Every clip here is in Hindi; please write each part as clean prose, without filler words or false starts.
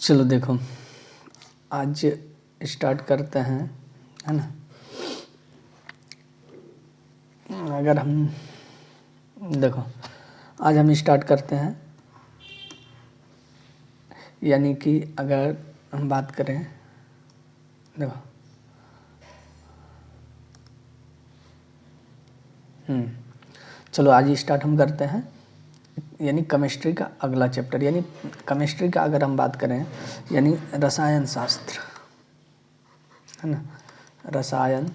चलो देखो, आज स्टार्ट करते हैं, है ना। अगर हम देखो, आज हम स्टार्ट करते हैं, यानी कि अगर हम बात करें, देखो चलो आज स्टार्ट हम करते हैं, यानी केमिस्ट्री का अगला चैप्टर। यानी केमिस्ट्री का अगर हम बात करें, यानी रसायन शास्त्र, है ना, रसायन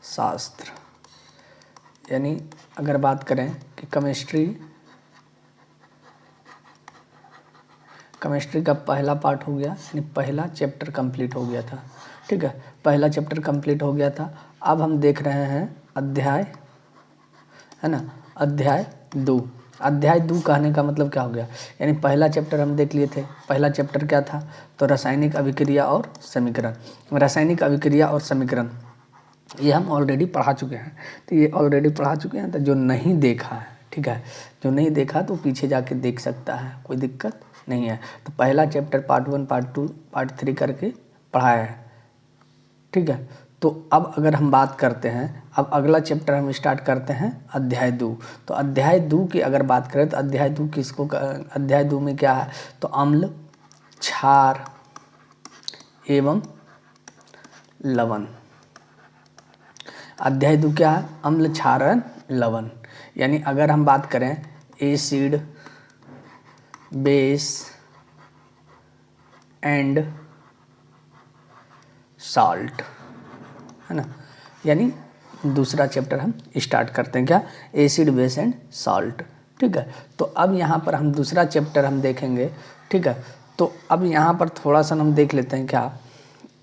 शास्त्र। यानी अगर बात करें कि केमिस्ट्री का पहला पार्ट हो गया, यानी पहला चैप्टर कंप्लीट हो गया था। ठीक है, पहला चैप्टर कंप्लीट हो गया था। अब हम देख रहे हैं अध्याय, है ना, अध्याय 2। अध्याय 2 कहने का मतलब क्या हो गया, यानी पहला चैप्टर हम देख लिए थे। पहला चैप्टर क्या था, तो रासायनिक अभिक्रिया और समीकरण। रासायनिक अभिक्रिया और समीकरण ये हम ऑलरेडी पढ़ा चुके हैं। तो ये ऑलरेडी पढ़ा चुके हैं, तो जो नहीं देखा है, ठीक है, जो नहीं देखा तो पीछे जाके देख सकता है, कोई दिक्कत नहीं है। तो पहला चैप्टर पार्ट 1, पार्ट 2, पार्ट 3 करके पढ़ाया है। ठीक है, तो अब अगर हम बात करते हैं, अब अगला चैप्टर हम स्टार्ट करते हैं अध्याय 2। तो अध्याय 2 की अगर बात करें तो अध्याय 2 किसको, अध्याय 2 में क्या है, तो अम्ल, क्षार एवं लवण। अध्याय 2 क्या है, अम्ल, क्षार, लवण। यानी अगर हम बात करें एसिड, बेस एंड साल्ट, है ना, यानी दूसरा चैप्टर हम स्टार्ट करते हैं, क्या, एसिड, बेस एंड साल्ट। ठीक है, तो अब यहाँ पर हम दूसरा चैप्टर हम देखेंगे। ठीक है, तो अब यहाँ पर थोड़ा सा हम देख लेते हैं क्या,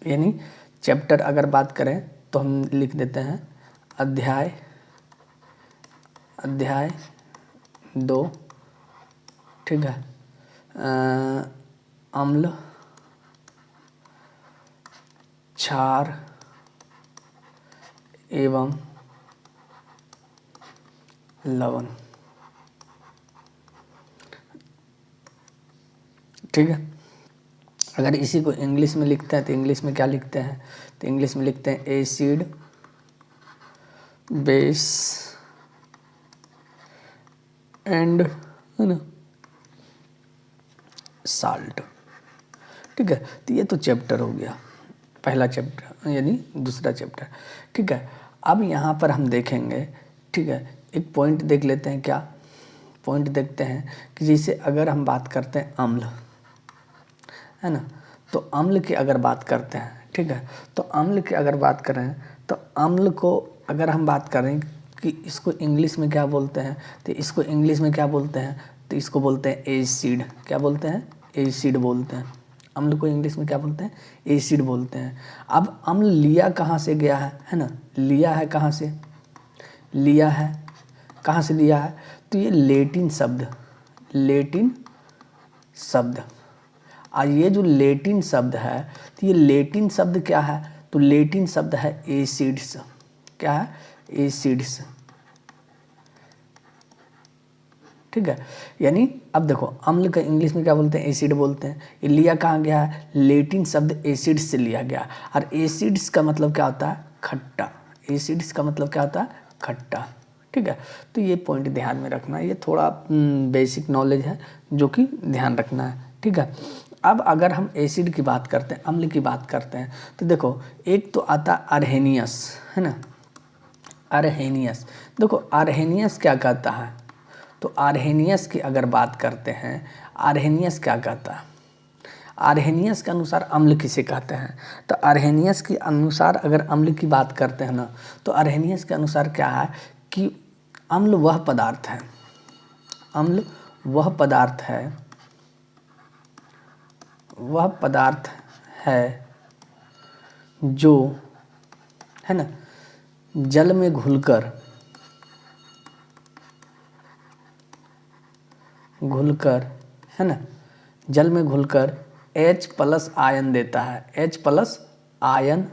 यानी चैप्टर अगर बात करें तो हम लिख देते हैं अध्याय 2। ठीक है, अम्ल, क्षार एवं लवण। ठीक है, अगर इसी को इंग्लिश में लिखते हैं तो इंग्लिश में क्या लिखते हैं, तो इंग्लिश में लिखते हैं एसिड, बेस एंड, है ना, साल्ट। ठीक है, तो ये तो चैप्टर हो गया, पहला चैप्टर यानी दूसरा चैप्टर। ठीक है, अब यहाँ पर हम देखेंगे, ठीक है, एक पॉइंट देख लेते हैं। क्या पॉइंट देखते हैं कि जैसे अगर हम बात करते हैं अम्ल, है ना, तो अम्ल की अगर बात करते हैं, ठीक है, तो अम्ल की अगर बात करें तो अम्ल को अगर हम बात करें कि इसको इंग्लिश में क्या बोलते हैं, तो इसको इंग्लिश में क्या बोलते हैं, तो इसको बोलते हैं एसिड। क्या बोलते हैं, एसिड बोलते हैं। अम्ल को इंग्लिश में क्या बोलते हैं, एसिड बोलते हैं। अब अम्ल लिया कहाँ से गया है ना, लिया है कहाँ से, लिया है कहाँ से लिया है, तो ये लेटिन शब्द, लेटिन शब्द। और ये जो लेटिन शब्द है, तो ये लेटिन शब्द क्या है, तो लेटिन शब्द है एसिड्स। क्या है, एसिड्स। ठीक है, यानी अब देखो अम्ल का इंग्लिश में क्या बोलते हैं, एसिड बोलते हैं। ये लिया कहाँ गया है, लेटिन शब्द एसिड्स से लिया गया। और एसिड्स का मतलब क्या होता है, खट्टा। एसिड्स का मतलब क्या होता है, खट्टा। ठीक है, तो ये पॉइंट ध्यान में रखना, ये थोड़ा बेसिक नॉलेज है जो कि ध्यान रखना है। ठीक है, अब अगर हम एसिड की बात करते हैं, अम्ल की बात करते हैं, तो देखो एक तो आता अर्हेनियस, है ना, अर्हेनियस। देखो अर्हेनियस क्या कहता है, तो अर्हेनियस की अगर बात करते हैं, अर्हेनियस क्या कहता है, अर्हेनियस के अनुसार अम्ल किसे कहते हैं, तो अर्हेनियस के अनुसार अगर अम्ल की बात करते हैं ना, तो अर्हेनियस के अनुसार क्या है कि अम्ल वह पदार्थ है, अम्ल वह पदार्थ है, वह पदार्थ है जो, है ना, जल में घुलकर है ना, जल में घुलकर H+ आयन देता है, H+ आयन,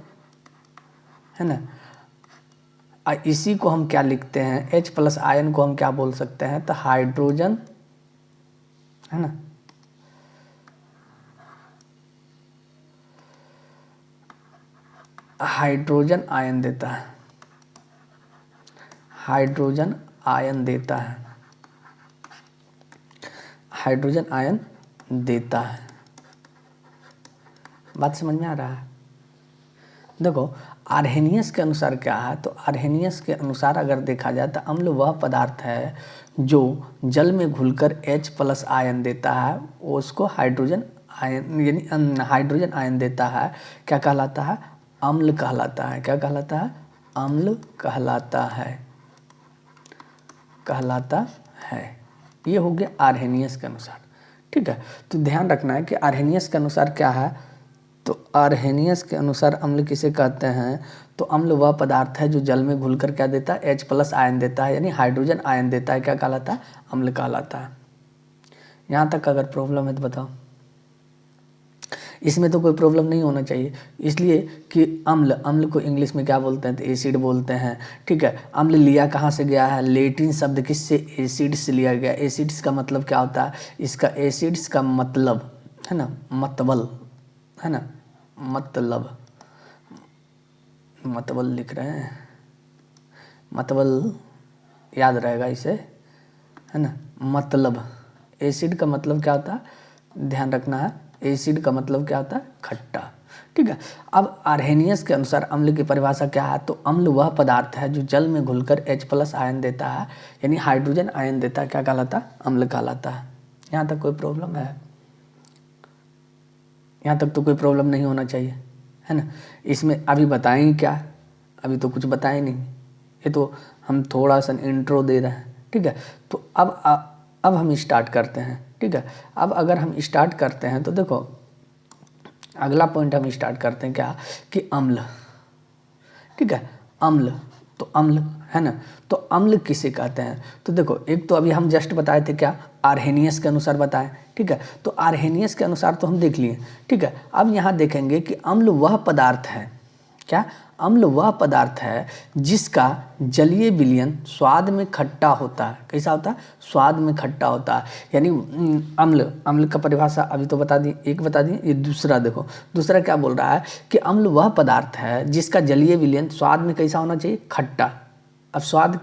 है ना। इसी को हम क्या लिखते हैं, H+ आयन को हम क्या बोल सकते हैं, तो हाइड्रोजन, है ना, हाइड्रोजन आयन देता है, हाइड्रोजन आयन देता है, हाइड्रोजन आयन देता है। बात समझ में आ रहा है? देखो आर्हेनियस के अनुसार क्या है, तो आर्हेनियस के अनुसार अगर देखा जाए तो अम्ल वह पदार्थ है जो जल में घुलकर H+ आयन देता है, वो उसको हाइड्रोजन आयन यानी हाइड्रोजन आयन देता है। क्या कहलाता है? अम्ल कहलाता है। क्या कहलाता है? अम्ल कहलाता है, कहलाता है। ये हो गया आर्हेनियस के अनुसार। ठीक है, तो ध्यान रखना है कि आर्हेनियस के अनुसार क्या है, तो आर्हेनियस के अनुसार अम्ल किसे कहते हैं, तो अम्ल वह पदार्थ है जो जल में घुलकर क्या देता है? H+ आयन देता है, यानी हाइड्रोजन आयन देता है। क्या कहलाता है? अम्ल कहलाता है। यहाँ तक अगर प्रॉब्लम है तो बताओ। इसमें तो कोई प्रॉब्लम नहीं होना चाहिए, इसलिए कि अम्ल, अम्ल को इंग्लिश में क्या बोलते हैं? तो एसिड बोलते हैं। ठीक है, अम्ल लिया कहाँ से गया है? लैटिन शब्द किससे? एसिड से लिया गया। एसिड्स का मतलब क्या होता है? इसका एसिड्स का मतलब है ना मतबल, है ना, मतलब, मतबल लिख रहे हैं, मतबल याद रहेगा इसे, है ना, मतलब। एसिड का मतलब क्या होता है? ध्यान रखना है, एसिड का मतलब क्या होता है? खट्टा। ठीक है, अब आर्हेनियस के अनुसार अम्ल की परिभाषा क्या है, तो अम्ल वह पदार्थ है जो जल में घुलकर H+ आयन देता है, यानी हाइड्रोजन आयन देता है। क्या कहलाता है? अम्ल कहलाता है। यहाँ तक कोई प्रॉब्लम है? यहाँ तक तो कोई प्रॉब्लम नहीं होना चाहिए, है ना। इसमें अभी बताएं क्या? अभी तो कुछ बताएं नहीं, ये तो हम थोड़ा सा इंट्रो दे रहे हैं। ठीक है, तो अब हम स्टार्ट करते हैं। ठीक है, अब अगर हम स्टार्ट करते हैं तो देखो अगला पॉइंट हम स्टार्ट करते हैं क्या, कि अम्ल। ठीक है, अम्ल, तो अम्ल है ना, तो अम्ल किसे कहते हैं? तो देखो एक तो अभी हम जस्ट बताए थे क्या, आर्हेनियस के अनुसार बताएं। ठीक है, तो आर्हेनियस के अनुसार तो हम देख लिए। ठीक है, अब यहाँ देखेंगे कि अम्ल वह पदार्थ है, क्या? अम्ल वह पदार्थ है जिसका जलीय विलयन स्वाद में खट्टा होता है। कैसा होता है? स्वाद में खट्टा होता है। यानी अम्ल, अम्ल का परिभाषा अभी तो बता दी, एक बता दी। ये दूसरा देखो, दूसरा क्या बोल रहा है कि अम्ल वह पदार्थ है जिसका जलीय विलयन स्वाद में कैसा होना चाहिए? खट्टा। अब स्वाद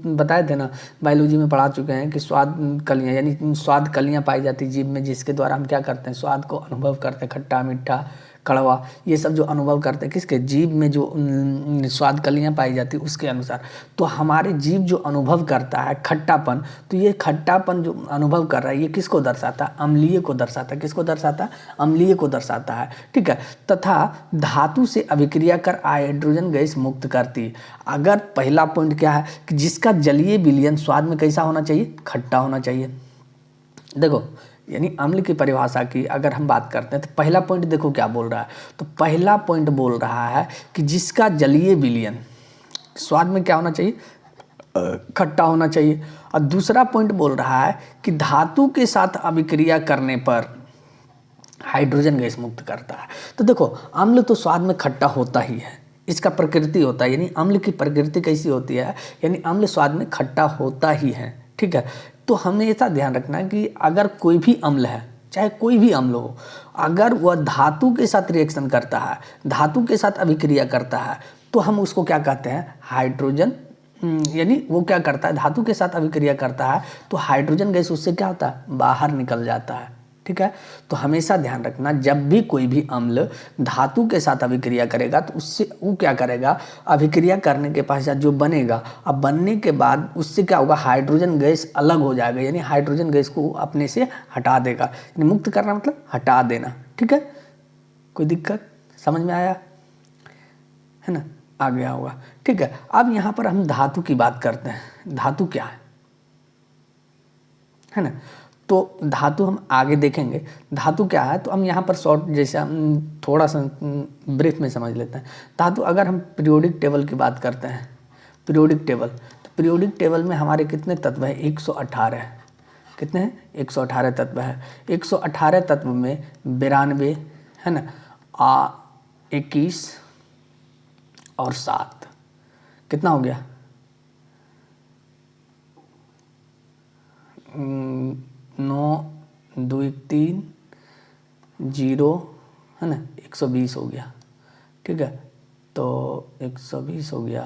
बताए थे ना, बायोलॉजी में पढ़ा चुके हैं कि स्वाद कलियाँ, यानी स्वाद कलियाँ पाई जाती जीभ में, जिसके द्वारा हम क्या करते हैं? स्वाद को अनुभव करते हैं, खट्टा, मीठा, कड़वा, ये सब जो अनुभव करते हैं किसके? जीभ में जो स्वाद कलियाँ पाई जाती है उसके अनुसार। तो हमारे जीभ जो अनुभव करता है खट्टापन, तो ये खट्टापन जो अनुभव कर रहा है ये किसको दर्शाता है? अम्लीय को दर्शाता है। किसको दर्शाता है? अम्लीय को दर्शाता है। ठीक है, तथा धातु से अभिक्रिया कर हाइड्रोजन गैस मुक्त करती है। अगर पहला पॉइंट क्या है कि जिसका जलीय विलयन स्वाद में कैसा होना चाहिए? खट्टा होना चाहिए। देखो यानी अम्ल की परिभाषा की अगर हम बात करते हैं तो पहला पॉइंट देखो क्या बोल रहा है, तो पहला पॉइंट बोल रहा है कि जिसका जलीय विलयन स्वाद में क्या होना चाहिए? खट्टा होना चाहिए। और दूसरा पॉइंट बोल रहा है कि धातु के साथ अभिक्रिया करने पर हाइड्रोजन गैस मुक्त करता है। तो देखो अम्ल तो स्वाद में खट्टा होता ही है, इसका प्रकृति होता है, यानी अम्ल की प्रकृति कैसी होती है, यानी अम्ल स्वाद में खट्टा होता ही है। ठीक है, तो हमें ऐसा ध्यान रखना है कि अगर कोई भी अम्ल है, चाहे कोई भी अम्ल हो, अगर वह धातु के साथ रिएक्शन करता है, धातु के साथ अभिक्रिया करता है, तो हम उसको क्या कहते हैं? हाइड्रोजन, यानी वो क्या करता है? धातु के साथ अभिक्रिया करता है, तो हाइड्रोजन गैस उससे क्या होता है? बाहर निकल जाता है। ठीक है, तो हमेशा ध्यान रखना जब भी कोई भी अम्ल धातु के साथ अभिक्रिया करेगा तो उससे वो क्या करेगा? अभिक्रिया करने के पश्चात जो बनेगा, अब बनने के बाद उससे क्या होगा? हाइड्रोजन गैस अलग हो जाएगा, यानी हाइड्रोजन गैस को अपने से हटा देगा। यानी मुक्त करना मतलब हटा देना। ठीक है, कोई दिक्कत समझ में आया है ना? आ गया होगा। ठीक है, अब यहाँ पर हम धातु की बात करते हैं। धातु क्या है ना, तो धातु हम आगे देखेंगे धातु क्या है। तो हम यहाँ पर शॉर्ट जैसे हम थोड़ा सा ब्रीफ में समझ लेते हैं। धातु अगर हम पीरियोडिक टेबल की बात करते हैं, पीरियोडिक टेबल, तो पीरियोडिक टेबल में हमारे कितने तत्व हैं? 118। कितने हैं? 118 तत्व है। 118 तत्व में 92 है ना, 21 और 7 कितना हो गया? 9 2 3 0 है ना, 120 हो गया। ठीक है, तो 120 हो गया,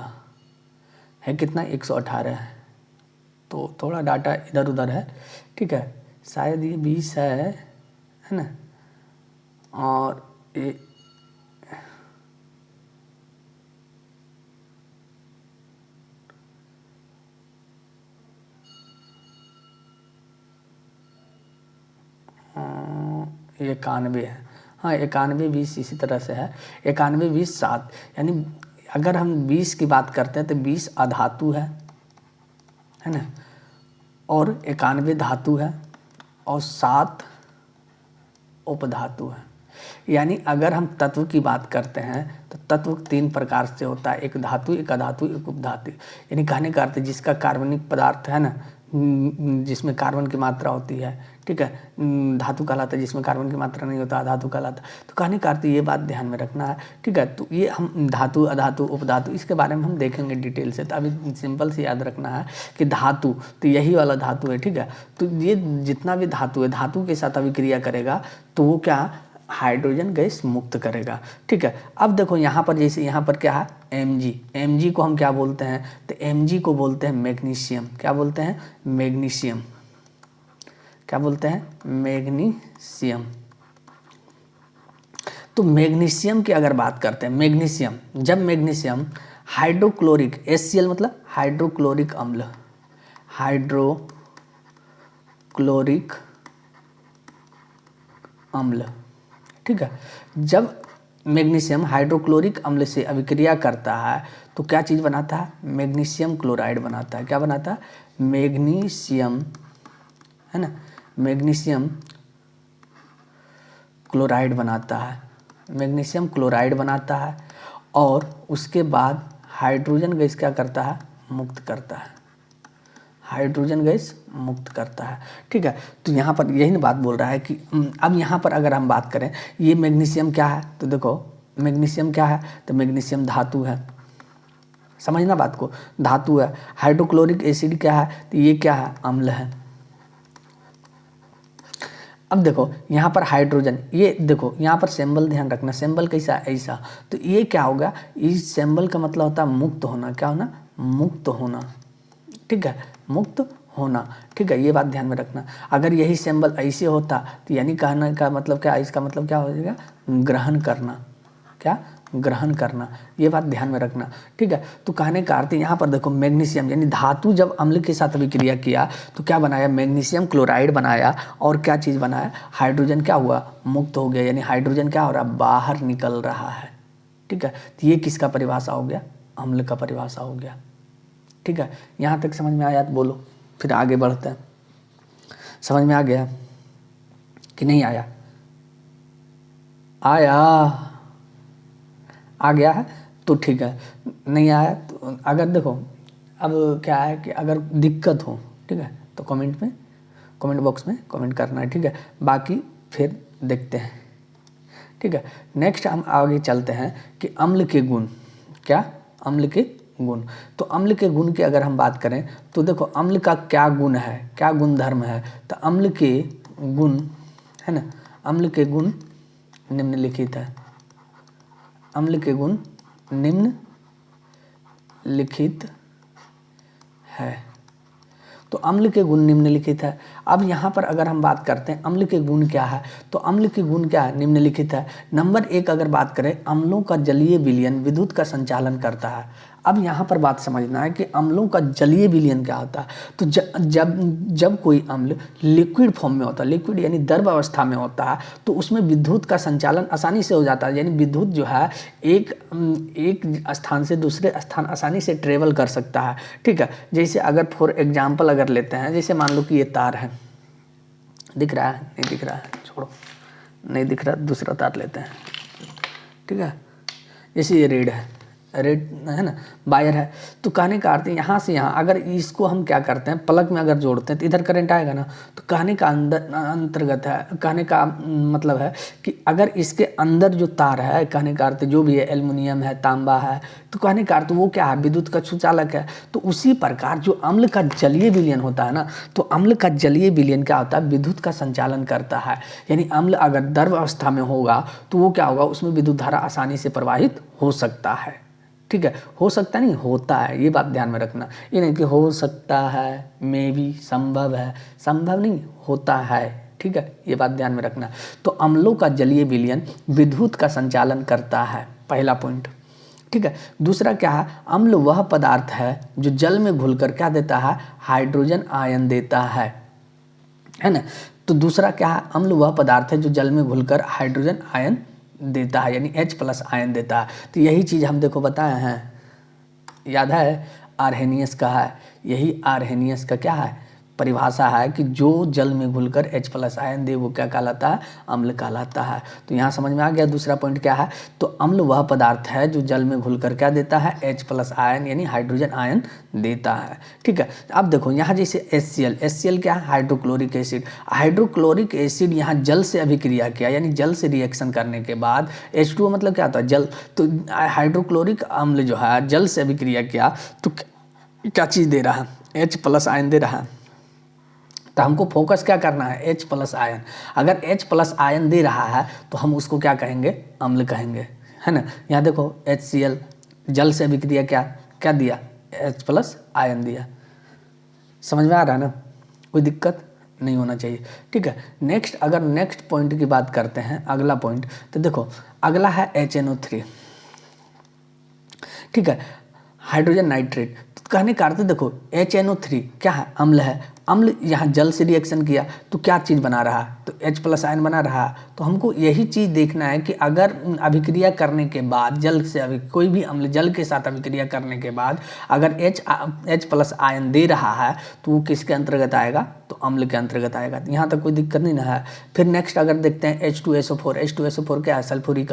है कितना 118 है, तो थोड़ा डाटा इधर उधर है, ठीक है, शायद ये 20 है ना, और ये 91 है, हाँ 91 20 इसी तरह से है, 91 20 7, यानी अगर हम 20 की बात करते हैं तो 20 अधातु है ना, और 91 धातु है और 7 उपधातु है। यानी अगर हम तत्व की बात करते हैं तो तत्व 3 प्रकार से होता है, एक धातु, एक अधातु, एक उपधातु। यानी कहने का अर्थ जिसका कार्बनिक पदार्थ है ना, जिसमें कार्बन की मात्रा होती है, ठीक है, धातु कहलाता है, जिसमें कार्बन की मात्रा नहीं होता धातु कहलाता है। तो कहने का अर्थ ये बात ध्यान में रखना है, ठीक है। तो ये हम धातु, अधातु, उपधातु इसके बारे में हम देखेंगे डिटेल से। तो अभी सिंपल से याद रखना है कि धातु तो यही वाला धातु है, ठीक है। तो ये जितना भी धातु है, धातु के साथ अभिक्रिया करेगा तो वो क्या, हाइड्रोजन गैस मुक्त करेगा, ठीक है। अब देखो यहाँ पर, जैसे यहाँ पर क्या है Mg, Mg को हम क्या बोलते हैं, तो Mg को बोलते हैं मैग्नीशियम। क्या बोलते हैं, मैग्नीशियम। क्या बोलते हैं, मैग्नीशियम। तो मैग्नीशियम की अगर बात करते हैं, मैग्नीशियम, जब मैग्नीशियम हाइड्रोक्लोरिक, HCl मतलब हाइड्रोक्लोरिक अम्ल, हाइड्रोक्लोरिक अम्ल, ठीक है। जब मैग्नीशियम हाइड्रोक्लोरिक अम्ल से अभिक्रिया करता है तो क्या चीज़ बनाता है, मैग्नीशियम क्लोराइड बनाता है। क्या बनाता है, मैग्नीशियम, है ना, मैग्नीशियम क्लोराइड बनाता है, मैग्नीशियम क्लोराइड बनाता है, और उसके बाद हाइड्रोजन गैस क्या करता है, मुक्त करता है, हाइड्रोजन गैस मुक्त करता है, ठीक है। तो यहाँ पर यही ना बात बोल रहा है कि अब यहाँ पर अगर हम बात करें, ये मैग्नीशियम क्या है, तो देखो मैग्नीशियम क्या है, तो मैग्नीशियम धातु है, समझना बात को, धातु है। हाइड्रोक्लोरिक एसिड क्या है, तो ये क्या है, अम्ल है। अब देखो यहाँ पर हाइड्रोजन, ये देखो यहाँ पर सिंबल ध्यान रखना, सिंबल कैसा, ऐसा, तो ये क्या होगा, इस सिंबल का मतलब होता है मुक्त होना। क्या होना, मुक्त होना, ठीक है, मुक्त होना, ठीक है, ये बात ध्यान में रखना। अगर यही सिंबल ऐसे होता तो यानी कहने का मतलब क्या, इसका मतलब क्या हो जाएगा, ग्रहण करना। क्या, ग्रहण करना, ये बात ध्यान में रखना, ठीक है। तो कहने का अर्थ यहाँ पर देखो मैग्नीशियम यानी धातु जब अम्ल के साथ अभिक्रिया किया तो क्या बनाया, मैग्नीशियम क्लोराइड बनाया, और क्या चीज़ बनाया, हाइड्रोजन क्या हुआ, मुक्त हो गया, यानी हाइड्रोजन क्या हो रहा, बाहर निकल रहा है, ठीक है। तो ये किसका परिभाषा हो गया, अम्ल का परिभाषा हो गया, ठीक है। यहाँ तक समझ में आया तो बोलो, फिर आगे बढ़ते हैं। समझ में आ गया कि नहीं आया, आया, आ गया है तो ठीक है, नहीं आया तो अगर देखो, अब क्या है कि अगर दिक्कत हो, ठीक है, तो कमेंट में, कमेंट बॉक्स में कमेंट करना है, ठीक है। बाकी फिर देखते हैं, ठीक है। नेक्स्ट हम आगे चलते हैं कि अम्ल के गुण, क्या, अम्ल के गुण। तो अम्ल के गुण की अगर हम बात करें तो देखो अम्ल का क्या गुण है, क्या गुण धर्म है, तो अम्ल के गुण, है ना, अम्ल के गुण निम्नलिखित है, अम्ल के गुण निम्नलिखित है। तो अम्ल के गुण निम्नलिखित है। अब यहाँ पर अगर हम बात करते हैं अम्ल के गुण क्या है, तो अम्ल के गुण क्या है, निम्नलिखित है। नंबर 1 अगर बात करें, अम्लों का जलीय विलयन विद्युत का संचालन करता है। अब यहाँ पर बात समझना है कि अम्लों का जलीय विलयन क्या होता है। तो जब कोई अम्ल लिक्विड फॉर्म में होता है, लिक्विड यानी द्रव अवस्था में होता है, तो उसमें विद्युत का संचालन आसानी से हो जाता है, यानी विद्युत जो है एक स्थान से दूसरे स्थान आसानी से ट्रेवल कर सकता है, ठीक है। जैसे अगर फॉर एग्जाम्पल अगर लेते हैं, जैसे मान लो कि ये तार है, दिख रहा है, नहीं दिख रहा है, छोड़ो, नहीं दिख रहा, दूसरा तार लेते हैं, ठीक है। जैसे ये रेड है, रेड है ना, वायर है। तो कहने का अर्थ यहाँ से यहाँ अगर इसको हम क्या करते हैं, प्लग में अगर जोड़ते हैं तो इधर करंट आएगा ना। तो कहने का अंतर्गत है, कहने का मतलब है कि अगर इसके अंदर जो तार है, कहने का अर्थ जो भी है, एल्युमिनियम है, तांबा है, तो कहने का अर्थ वो क्या है, विद्युत का सुचालक है। तो उसी प्रकार जो अम्ल का जलीय विलयन होता है ना, तो अम्ल का जलीय विलयन क्या होता है, विद्युत का संचालन करता है। यानी अम्ल अगर द्रव अवस्था में होगा तो वो क्या होगा, उसमें विद्युत धारा आसानी से प्रवाहित हो सकता है। ठीक है, हो सकता नहीं, होता है, ये बात ध्यान में रखना। ये नहीं कि हो सकता है, मे बी, संभव है, संभव नहीं, होता है। ठीक है, ये बात ध्यान में रखना। तो अम्लों का जलीय विलयन विद्युत का संचालन करता है, पहला पॉइंट। ठीक है, दूसरा क्या है, अम्ल वह पदार्थ है जो जल में घुलकर क्या देता है, हाइड्रोजन आयन देता है ना। तो दूसरा क्या है, अम्ल वह पदार्थ है जो जल में घुलकर हाइड्रोजन आयन देता है, यानी H+ आयन देता है। तो यही चीज़ हम देखो बताए हैं, याद है, आर्हेनियस का है, यही आर्हेनियस का क्या है, परिभाषा है कि जो जल में घुलकर H+ आयन दे वो क्या कहलाता है, अम्ल कहलाता है। तो यहाँ समझ में आ गया। दूसरा पॉइंट क्या है, तो अम्ल वह पदार्थ है जो जल में घुलकर क्या देता है, H+ आयन यानी हाइड्रोजन आयन देता है। ठीक है, अब देखो यहाँ जैसे HCl क्या है, हाइड्रोक्लोरिक एसिड। हाइड्रोक्लोरिक एसिड यहाँ जल से अभिक्रिया किया, यानी जल से रिएक्शन करने के बाद H2O मतलब क्या होता है, जल। तो हाइड्रोक्लोरिक अम्ल जो है जल से अभिक्रिया किया तो क्या चीज़ दे रहा है, H+ आयन दे रहा है। तो हमको फोकस क्या करना है, H+ आयन। अगर H+ आयन दे रहा है तो हम उसको क्या कहेंगे, अम्ल कहेंगे, है ना। यहाँ देखो HCl जल से अभिक्रिया क्या दिया, H+ आयन दिया। समझ में आ रहा है ना, कोई दिक्कत नहीं होना चाहिए। ठीक है, अगर नेक्स्ट पॉइंट की बात करते हैं, अगला पॉइंट, तो देखो अगला है HNO3। ठीक है, हाइड्रोजन नाइट्रेट। तो कहने का अर्थ देखो HNO3 क्या है, अम्ल है। अम्ल यहाँ जल से रिएक्शन किया तो क्या चीज़ बना रहा है, तो H+ आयन बना रहा है। तो हमको यही चीज़ देखना है कि अगर अभिक्रिया करने के बाद जल से कोई भी अम्ल जल के साथ अभिक्रिया करने के बाद अगर H+ आयन दे रहा है तो वो किसके अंतर्गत आएगा, तो अम्ल के अंतर्गत आएगा। यहाँ तक कोई दिक्कत नहीं ना है। फिर नेक्स्ट अगर देखते हैं H2SO4 क्या है, सल्फ्यूरिक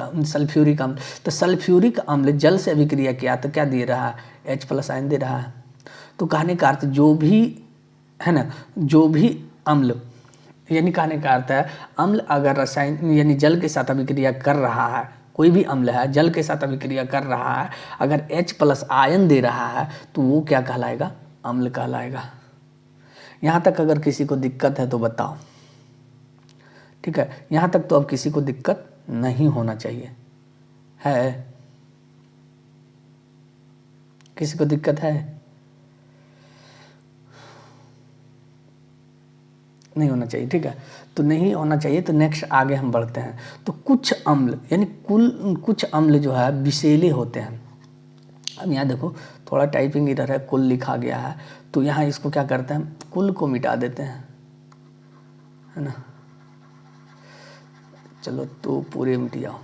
अम्ल। तो सल्फ्यूरिक अम्ल जल से अभिक्रिया किया तो क्या दे रहा है, H+ आयन दे रहा है। तो कहने का अर्थ जो भी है ना, जो भी अम्ल, यानी कहने का अर्थ है अम्ल अगर रसायन यानी जल के साथ अभिक्रिया कर रहा है, कोई भी अम्ल है जल के साथ अभिक्रिया कर रहा है, अगर H+ आयन दे रहा है तो वो क्या कहलाएगा, अम्ल कहलाएगा। यहाँ तक अगर किसी को दिक्कत है तो बताओ। ठीक है, यहाँ तक तो अब किसी को दिक्कत नहीं होना चाहिए, है किसी को दिक्कत है, नहीं होना चाहिए। ठीक है, तो नहीं होना चाहिए। तो नेक्स्ट आगे हम बढ़ते हैं। तो कुछ अम्ल यानी कुछ अम्ल जो है विषैले होते हैं। अब यहाँ देखो थोड़ा टाइपिंग इधर है, कुल लिखा गया है, तो यहाँ इसको क्या करते हैं, कुल को मिटा देते हैं, है ना। चलो तो पूरे मिट जाओ,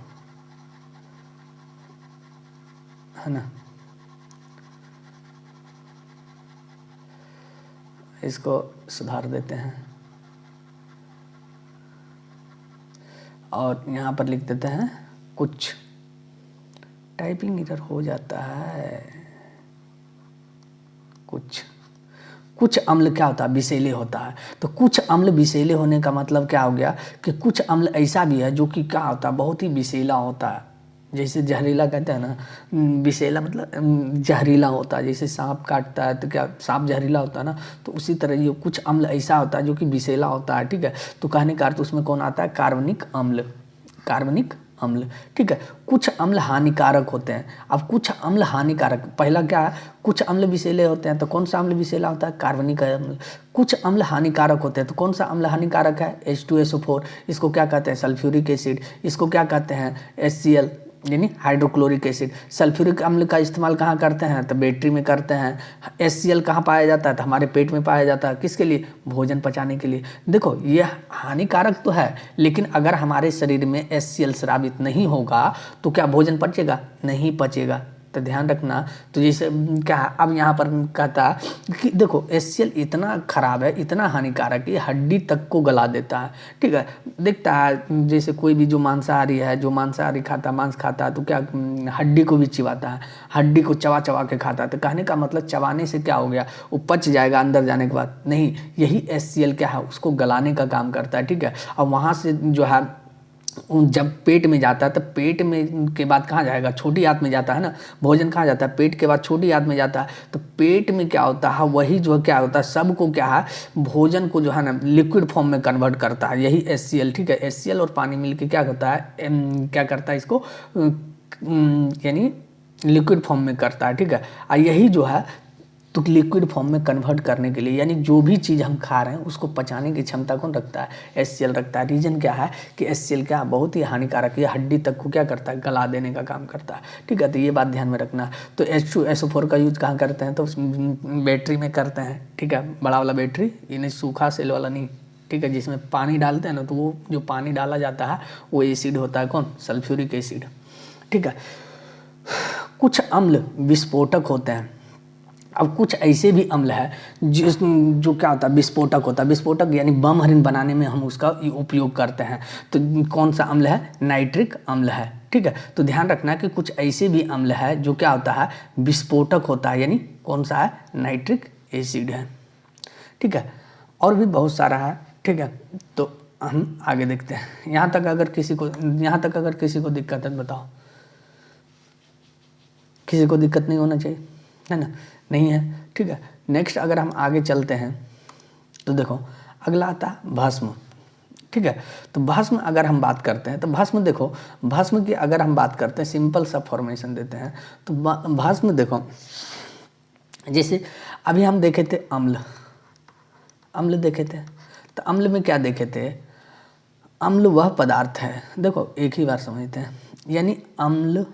है ना। इसको सुधार देते हैं और यहाँ पर लिख देते हैं कुछ। टाइपिंग इधर हो जाता है। कुछ अम्ल क्या होता है, विषैले होता है। तो कुछ अम्ल विषैले होने का मतलब क्या हो गया कि कुछ अम्ल ऐसा भी है जो कि क्या होता है, बहुत ही विषैला होता है। जैसे जहरीला कहते हैं ना, विषैला मतलब जहरीला होता है। जैसे सांप काटता है तो क्या सांप जहरीला होता है ना, तो उसी तरह ये कुछ अम्ल ऐसा होता है जो कि विषैला होता है। ठीक है, तो कहने का अर्थ उसमें कौन आता है, कार्बनिक अम्ल। ठीक है, कुछ अम्ल हानिकारक होते हैं। अब कुछ अम्ल हानिकारक, पहला क्या है, कुछ अम्ल विषैले होते हैं, तो कौन सा अम्ल विषैला होता है, कार्बनिक अम्ल। कुछ अम्ल हानिकारक होते हैं, तो कौन सा अम्ल हानिकारक है, H2SO4। इसको क्या कहते हैं, सल्फ्यूरिक एसिड। इसको क्या कहते हैं, HCl यानी हाइड्रोक्लोरिक एसिड। सल्फ्यूरिक अम्ल का इस्तेमाल कहाँ करते हैं, तो बैटरी में करते हैं। HCl कहाँ पाया जाता है, तो हमारे पेट में पाया जाता है, किसके लिए, भोजन पचाने के लिए। देखो ये हानिकारक तो है, लेकिन अगर हमारे शरीर में HCl स्रावित नहीं होगा तो क्या भोजन पचेगा, नहीं पचेगा। तो ध्यान रखना। तो जैसे क्या अब यहाँ पर कहता है कि देखो HCl इतना खराब है, इतना हानिकारक है, हड्डी तक को गला देता है। ठीक है, दिखता है जैसे कोई भी जो मांसाहारी है, जो मांसाहारी खाता, मांस खाता है, तो क्या हड्डी को भी चिबाता है, हड्डी को चबा चबा के खाता है। तो कहने का मतलब चबाने से क्या हो गया, वो पच जाएगा अंदर जाने के बाद, नहीं, यही HCl क्या है, उसको गलाने का काम करता है। ठीक है, और वहाँ से जो है जब पेट में जाता है, तो पेट में के बाद कहाँ जाएगा, छोटी आंत में जाता है ना, भोजन कहाँ जाता है, पेट के बाद छोटी आंत में जाता है। तो पेट में क्या होता है, वही जो है क्या होता है, सबको क्या है, भोजन को जो है ना लिक्विड फॉर्म में कन्वर्ट करता है, यही HCl। ठीक है, HCl और पानी मिलके क्या होता है, क्या करता है इसको, यानी लिक्विड फॉर्म में करता है। ठीक है, और यही जो है तो लिक्विड फॉर्म में कन्वर्ट करने के लिए, यानी जो भी चीज़ हम खा रहे हैं उसको पचाने की क्षमता कौन रखता है, HCl रखता है। रीजन क्या है कि HCl क्या बहुत ही हानिकारक है, हड्डी तक को क्या करता है, गला देने का काम करता है। ठीक है, तो ये बात ध्यान में रखना। तो H2SO4 का यूज कहाँ करते हैं, तो बैटरी में करते हैं। ठीक है, बड़ा वाला बैटरी, इन्हें सूखा सेल वाला नहीं। ठीक है, जिसमें पानी डालते हैं ना, तो वो जो पानी डाला जाता है वो एसिड होता है, कौन, सल्फ्यूरिक एसिड। ठीक है, कुछ अम्ल विस्फोटक होते हैं। अब कुछ ऐसे भी अम्ल है जो क्या होता है, विस्फोटक होता है। विस्फोटक यानी बम हरिन बनाने में हम उसका उपयोग करते हैं। तो कौन सा अम्ल है, नाइट्रिक अम्ल है। ठीक है, तो ध्यान रखना कि कुछ ऐसे भी अम्ल है जो क्या होता है, विस्फोटक होता है, यानी कौन सा है, नाइट्रिक एसिड है। ठीक है, और भी बहुत सारा है। ठीक है, तो हम आगे देखते हैं। यहाँ तक अगर किसी को दिक्कत है बताओ, किसी को दिक्कत नहीं होना चाहिए, है ना, नहीं है। ठीक है, नेक्स्ट अगर हम आगे चलते हैं तो देखो अगला आता है भस्म। ठीक है, तो भस्म अगर हम बात करते हैं तो भस्म देखो, भस्म की अगर हम बात करते हैं, सिंपल सा फॉर्मेशन देते हैं। तो भस्म देखो, जैसे अभी हम देखे थे अम्ल देखे थे, तो अम्ल में क्या देखे थे, अम्ल वह पदार्थ है, देखो एक ही बार समझते हैं, यानी अम्ल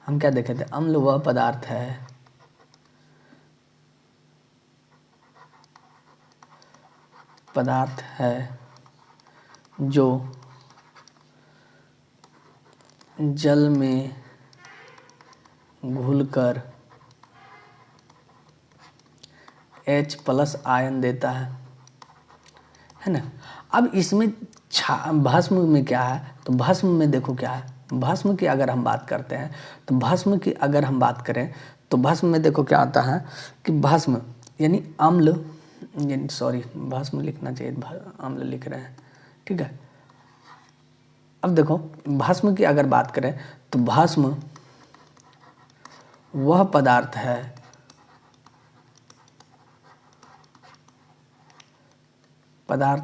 हम क्या देखे थे, अम्ल वह पदार्थ है जो जल में घुलकर H+ आयन देता है ना। अब इसमें भस्म में क्या है, तो भस्म में देखो क्या है, भस्म की अगर हम बात करते हैं, तो भस्म की अगर हम बात करें तो भस्म में देखो क्या आता है कि भस्म यानी अम्ल, यानी सॉरी भस्म लिखना चाहिए, अम्ल लिख रहे हैं। ठीक है, अब देखो भस्म की अगर बात करें तो भस्म वह पदार्थ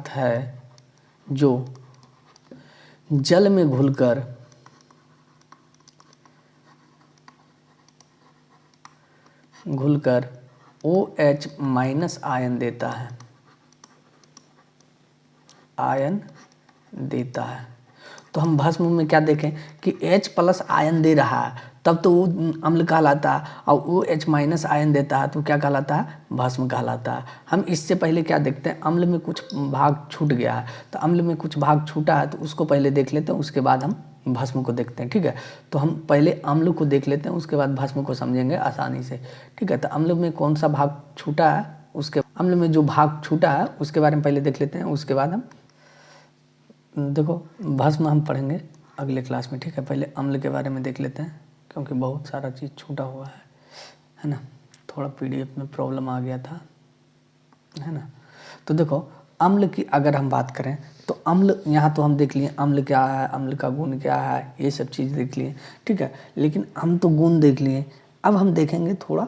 है जो जल में घुलकर OH- आयन देता है। तो हम भस्म में क्या देखें कि H+ आयन दे रहा है, तब तो वो अम्ल कहलाता है, और OH- आयन देता है तो क्या कहलाता है, भस्म कहलाता है। हम इससे पहले क्या देखते हैं, अम्ल में कुछ भाग छूट गया है, तो अम्ल में कुछ भाग छूटा है तो उसको पहले देख लेते हैं, उसके बाद हम भस्म को देखते हैं। ठीक है, तो हम पहले अम्ल को देख लेते हैं, उसके बाद भस्म को समझेंगे आसानी से। ठीक है, तो अम्ल में कौन सा भाग छूटा है, उसके अम्ल में जो भाग छूटा है उसके बारे में पहले देख लेते हैं, उसके बाद हम देखो भस्म हम पढ़ेंगे अगले क्लास में। ठीक है, पहले अम्ल के बारे में देख लेते हैं, क्योंकि बहुत सारा चीज़ छूटा हुआ है ना, थोड़ा PDF में प्रॉब्लम आ गया था, है ना। तो देखो अम्ल की अगर हम बात करें तो अम्ल, यहाँ तो हम देख लिए अम्ल क्या है, अम्ल का गुण क्या है, ये सब चीज़ देख लिए। ठीक है, लेकिन हम तो गुण देख लिए, अब हम देखेंगे थोड़ा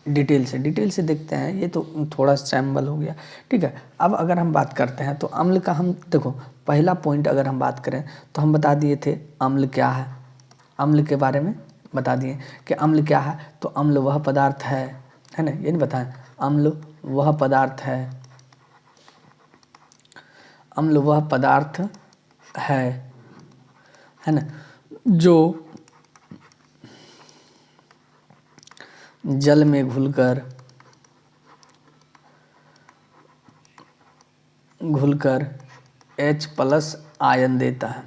डिटेल से देखते हैं, ये तो थोड़ा सैम्पल हो गया। ठीक है, अब अगर हम बात करते हैं तो अम्ल का हम देखो पहला पॉइंट अगर हम बात करें तो हम बता दिए थे अम्ल क्या है, अम्ल के बारे में बता दिए कि अम्ल क्या है, तो अम्ल वह पदार्थ है ना, ये नहीं बताएं, अम्ल वह पदार्थ है ना, जो जल में घुलकर H+ आयन देता है,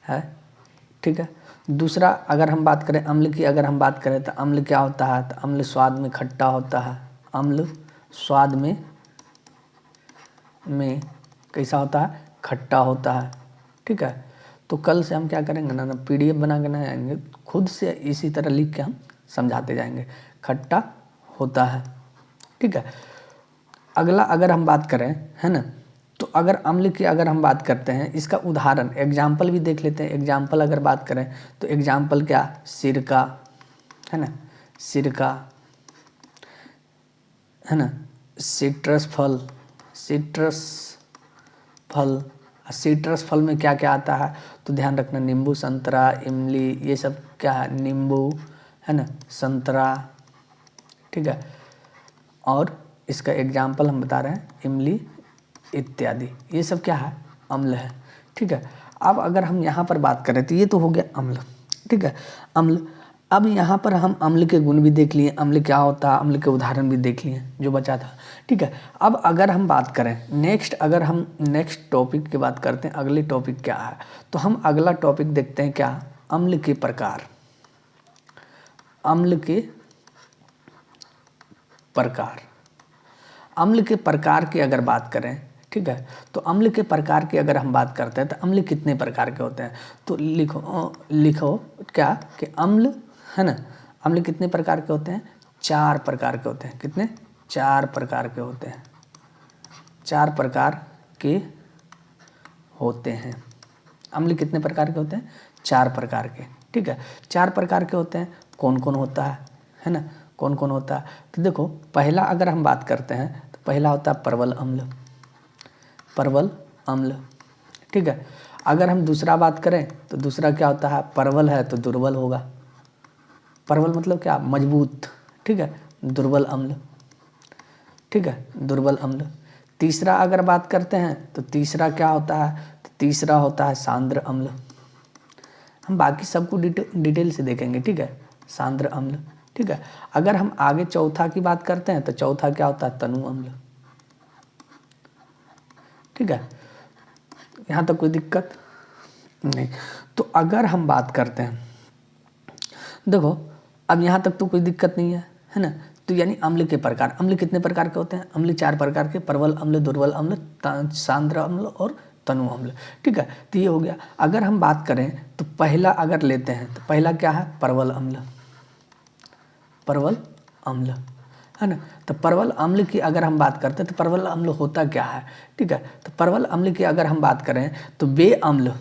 है, ठीक है। दूसरा अगर हम बात करें अम्ल की, अगर हम बात करें तो अम्ल क्या होता है, तो अम्ल स्वाद में खट्टा होता है, अम्ल स्वाद में कैसा होता है, खट्टा होता है, ठीक है। तो कल से हम क्या करेंगे ना PDF बना के ना आएंगे, खुद से इसी तरह लिख के हम समझाते जाएंगे, खट्टा होता है, ठीक है। अगला अगर हम बात करें, है ना, तो अगर अम्ल की अगर हम बात करते हैं, इसका उदाहरण एग्जाम्पल भी देख लेते हैं। एग्जाम्पल अगर बात करें तो एग्जाम्पल क्या, सिरका, है ना, सिरका, है ना, सिट्रस फल, सिट्रस फल, सिट्रस फल में क्या क्या आता है, तो ध्यान रखना, नींबू, संतरा, इमली, ये सब क्या है, नींबू, है ना, संतरा, ठीक है। और इसका एग्जाम्पल हम बता रहे हैं, इमली इत्यादि, ये सब क्या है, अम्ल है, ठीक है। अब अगर हम यहाँ पर बात करें तो ये तो हो गया अम्ल, ठीक है, अम्ल। अब यहाँ पर हम अम्ल के गुण भी देख लिए, अम्ल क्या होता है, अम्ल के उदाहरण भी देख लिए जो बचा था, ठीक है। अब अगर हम बात करें नेक्स्ट, अगर हम नेक्स्ट टॉपिक की बात करते हैं, अगली टॉपिक क्या है, तो हम अगला टॉपिक देखते हैं क्या, अम्ल के प्रकार, अम्ल के प्रकार। अम्ल के प्रकार की अगर बात करें, ठीक है, तो अम्ल के प्रकार की अगर हम बात करते हैं तो अम्ल कितने प्रकार के होते हैं, तो लिखो क्या कि अम्ल, है ना, अम्ल कितने प्रकार के होते हैं, 4 प्रकार के होते हैं। कितने, 4 प्रकार के होते हैं, 4 प्रकार के होते हैं। अम्ल कितने प्रकार के होते हैं, 4 प्रकार के, ठीक है। 4 प्रकार के होते हैं, कौन कौन होता है ना, कौन कौन होता है, तो देखो पहला अगर हम बात करते हैं तो पहला होता है परवल अम्ल, परवल अम्ल, ठीक है। अगर हम दूसरा बात करें तो दूसरा क्या होता है, परवल है तो दुर्बल होगा, परवल मतलब क्या, मजबूत, ठीक है, दुर्बल अम्ल, ठीक है, दुर्बल अम्ल। तीसरा अगर बात करते हैं तो तीसरा क्या होता है, तो तीसरा होता है सांद्र अम्ल। हम बाकी सबको डिटेल से देखेंगे, ठीक है, सांद्र अम्ल, ठीक है। अगर हम आगे चौथा की बात करते हैं तो चौथा क्या होता है, तनु अम्ल, ठीक है। यहाँ तक कोई दिक्कत नहीं। तो अगर हम बात करते हैं, देखो अब यहाँ तक तो कोई दिक्कत नहीं है ना। तो यानी अम्ल के प्रकार, अम्ल कितने प्रकार के होते हैं, अम्ल 4 प्रकार के, परवल अम्ल, दुर्बल अम्ल, सांद्र अम्ल और तनु अम्ल, ठीक है। तो ये हो गया। अगर हम बात करें तो पहला अगर लेते हैं तो पहला क्या है, परवल अम्ल, परवल अम्ल, है ना। तो परवल अम्ल की अगर हम बात करते हैं तो परवल अम्ल होता क्या है, ठीक है। तो परवल अम्ल की अगर हम बात करें तो वे अम्ल,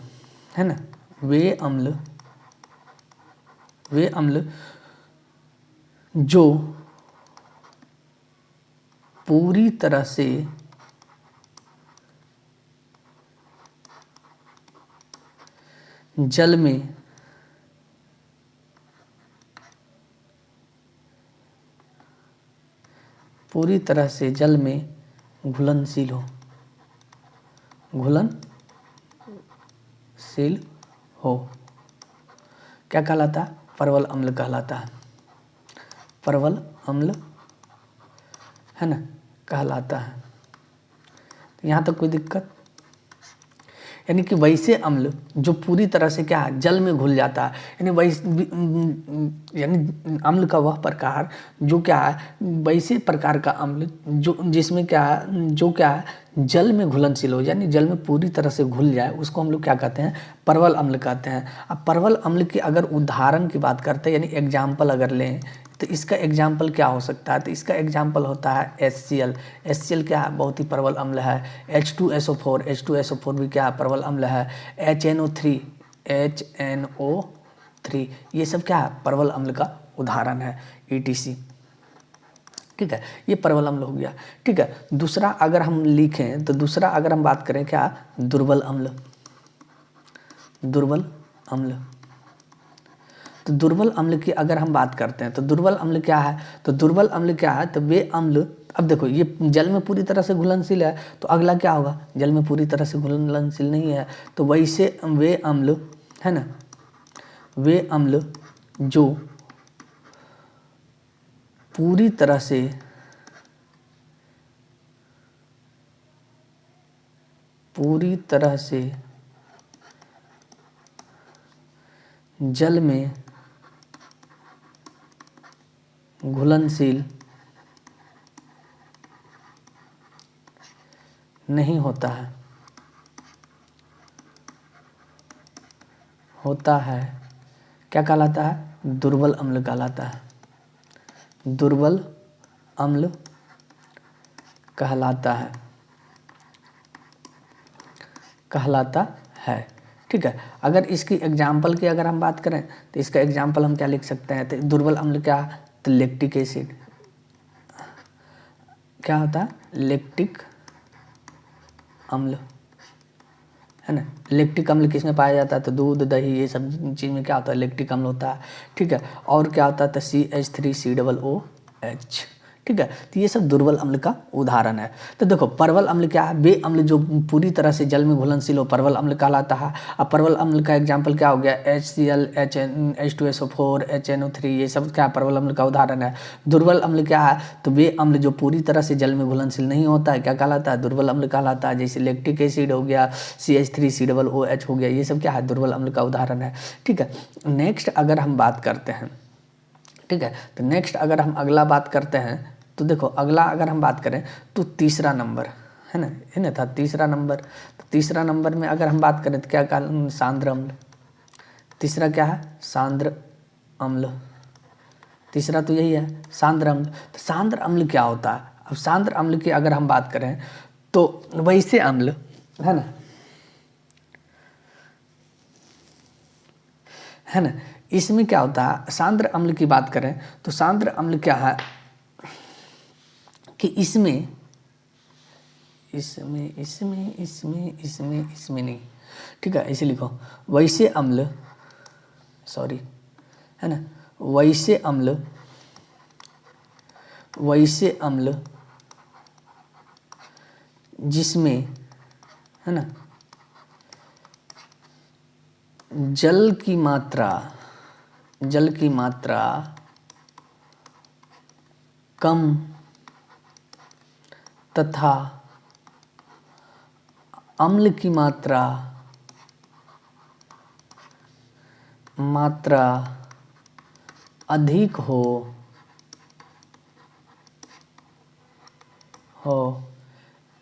है ना, वे अम्ल, वे अम्ल जो पूरी तरह से जल में पूरी तरह से जल में घुलनशील हो, घुलनशील हो, क्या कहलाता है, परवल अम्ल कहलाता है, परवल अम्ल, है ना, कहलाता है। तो यहाँ तक कोई दिक्कत, यानी कि वैसे अम्ल जो पूरी तरह से क्या है, जल में घुल जाता है, यानी यानी अम्ल का वह प्रकार जो क्या है, वैसे प्रकार का अम्ल जो जिसमें क्या है, जो क्या है, जल में घुलनशील हो, यानी जल में पूरी तरह से घुल जाए, उसको हम लोग क्या कहते हैं, परवल अम्ल कहते हैं। अब परवल अम्ल की अगर उदाहरण की बात करते हैं, यानी एग्जाम्पल अगर लें तो इसका एग्जाम्पल क्या हो सकता है, तो इसका एग्जाम्पल होता है HCl। HCl क्या है, बहुत ही परवल अम्ल है। H2SO4, H2SO4 भी क्या है, परवल अम्ल है। HNO3, HNO3, ये सब क्या है, परवल अम्ल का उदाहरण है, ETC, ठीक है। ये परवल अम्ल हो गया, ठीक है। दूसरा अगर हम लिखें तो दूसरा अगर हम बात करें क्या, दुर्बल अम्ल, दुर्बल अम्ल। तो दुर्बल अम्ल की अगर हम बात करते हैं तो दुर्बल अम्ल क्या है, तो दुर्बल अम्ल क्या है, तो वे अम्ल, अब देखो ये जल में पूरी तरह से घुलनशील है, तो अगला क्या होगा, जल में पूरी तरह से घुलनशील नहीं है, तो वैसे वे अम्ल, है ना, वे अम्ल जो पूरी तरह से जल में घुलनशील नहीं होता है, क्या कहलाता है? दुर्बल अम्ल कहलाता है, दुर्बल अम्ल कहलाता है। ठीक है, अगर इसकी एग्जाम्पल की अगर हम बात करें तो इसका एग्जाम्पल हम क्या लिख सकते हैं? तो दुर्बल अम्ल क्या? तो लैक्टिक एसिड क्या होता है? लैक्टिक अम्ल, है ना। लैक्टिक अम्ल किस में पाया जाता है? तो दूध, दही, ये सब चीज़ में क्या होता है? लैक्टिक अम्ल होता है। ठीक है, और क्या होता है? तो CH3COOH। ठीक है, तो ये सब दुर्बल अम्ल का उदाहरण है। तो देखो परवल अम्ल क्या है? वे अम्ल जो पूरी तरह से जल में घुलनशील हो, परवल अम्ल कहलाता है। अब परवल अम्ल का एग्जाम्पल क्या हो गया? HCl, H2SO4, HNO3, ये सब क्या परवल अम्ल का उदाहरण है। दुर्बल अम्ल क्या है? तो वे अम्ल जो पूरी तरह से जल में घुलनशील नहीं होता है, क्या कहलाता है? दुर्बल अम्ल कहलाता है। जैसे लैक्टिक एसिड हो गया, CH3COOH हो गया, ये सब क्या है? दुर्बल अम्ल का उदाहरण है। ठीक है, नेक्स्ट अगर हम बात करते हैं, ठीक है, तो नेक्स्ट अगर हम अगला बात करते हैं तो देखो अगला अगर हम बात करें तो तीसरा नंबर है ना था तीसरा नंबर। तो तीसरा नंबर में अगर हम बात करें तो क्या कहा? सांद्र अम्ल। तीसरा क्या है? सांद्र अम्ल। तीसरा तो यही है, सांद्र अम्ल। तो सांद्र अम्ल क्या होता है? अब सांद्र अम्ल की अगर हम बात करें तो वैसे अम्ल है ना, इसमें क्या होता है? सांद्र अम्ल की बात करें तो सांद्र अम्ल क्या है कि इसमें नहीं। ठीक है, इसे लिखो वैसे अम्ल, सॉरी, है ना, वैसे अम्ल जिसमें, है ना, जल की मात्रा कम तथा अम्ल की मात्रा अधिक हो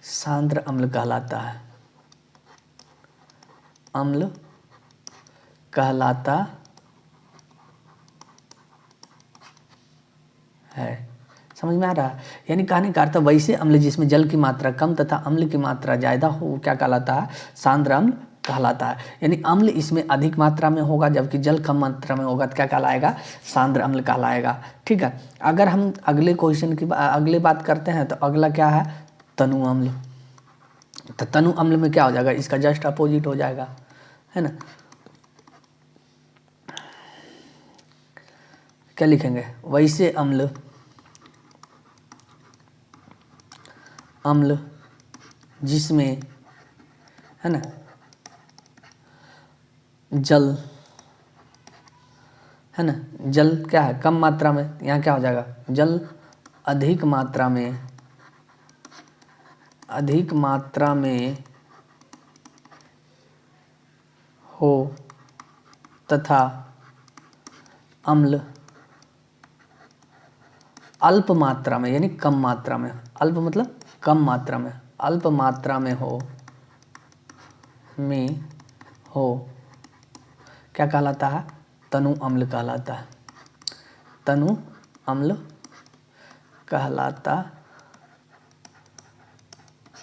सांद्र अम्ल कहलाता है। अम्ल कहलाता है। समझ में आ रहा है? यानी कहने का अर्थ वैसे अम्ल जिसमें जल की मात्रा कम तथा अम्ल की मात्रा ज़्यादा हो, क्या कहलाता है? सांद्र अम्ल कहलाता है। यानी अम्ल इसमें अधिक मात्रा में होगा जबकि जल कम मात्रा में होगा, तो क्या कहलाएगा? सांद्र अम्ल कहलाएगा। ठीक है, अगर हम अगले क्वेश्चन की अगले बात करते हैं तो अगला क्या है? तनु अम्ल। तो तनु अम्ल में क्या हो जाएगा? इसका जस्ट अपोजिट हो जाएगा, है ना। क्या लिखेंगे? वैसे अम्ल जिसमें, है ना, जल, है ना, जल क्या है? कम मात्रा में। यहाँ क्या हो जाएगा? जल अधिक मात्रा में हो तथा अम्ल अल्प मात्रा में, यानी कम मात्रा में, अल्प मतलब कम मात्रा में, अल्प मात्रा में हो क्या कहलाता है? तनु अम्ल कहलाता है। तनु अम्ल कहलाता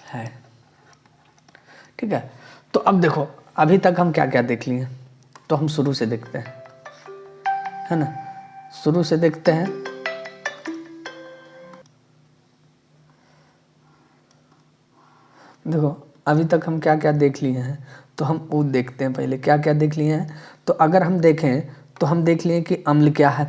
है। ठीक है, तो अब देखो अभी तक हम क्या क्या देख लिए, तो हम शुरू से देखते हैं, है ना, शुरू से देखते हैं। देखो अभी तक हम क्या क्या देख लिए हैं, तो हम वो देखते हैं पहले क्या क्या देख लिए हैं। तो अगर हम देखें तो हम देख लिए कि अम्ल क्या है।